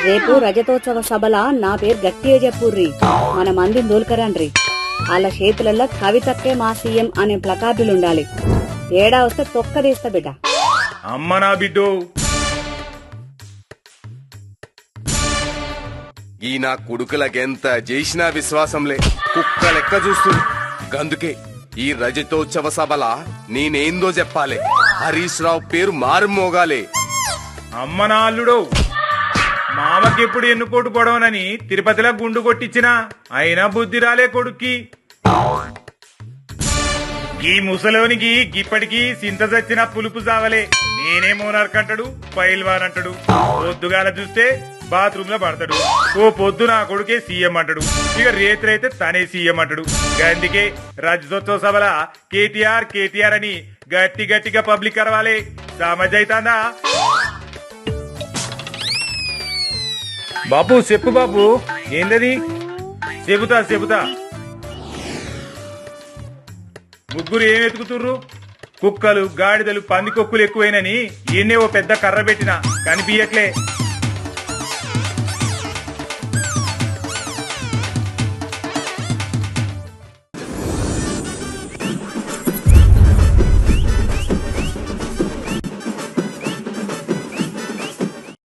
రేపు రజతోత్సవ సభల నా పేరు గట్టిగా చెప్పుర్రి, మన మందిని దోల్కరండ్రి. వాళ్ళ చేతులలో కవితక్కే మా సీఎం అనే ప్లకార్డులుండాలి. ఏడా వస్తే తొక్క తీస్తా బిడ్డ. అమ్మ నా బిడ్డో, ఈ నా కొడుకులకెంత చేసినా విశ్వాసంలే, కుక్క లెక్క చూస్తుంది. గందుకే ఈ రజతోత్సవ సభల నేనేందో చెప్పాలి, హరీష్ రావు పేరు మారుమోగాలే. అమ్మ నా అల్లుడో, మామకెప్పుడు ఎన్నుకోటు పొడవనని తిరుపతిలో గుండు కొట్టించినా అయినా బుద్ధి రాలే కొడుక్కి. ఈ ముసలోనికి ఇప్పటికీ సింత చచ్చిన పులుపు సావలే. నేనే మోనార్కంటాడు, పైల్వాన్ అంటాడు. పొద్దుగాల చూస్తే బాత్రూమ్ లో పడతాడు. ఓ పొద్దు నా కొడుకే సీఎం అంటాడు, ఇక రేత్రి అయితే తనే సీఎం అంటాడు. అందుకే రజతోత్సవ సభల కేటీఆర్ కేటీఆర్ అని గట్టి గట్టిగా పబ్లిక్ అరవాలి. సమజైతాందా బాబు? చెప్పు బాబు, ఏందది? చెబుతా. ముగ్గురు ఏం ఎతుకుతుర్రు? కుక్కలు, గాడిదలు, పందికొక్కులు ఎక్కువైనని ఈయన్నే ఓ పెద్ద కర్ర పెట్టినా కనిపియట్లే.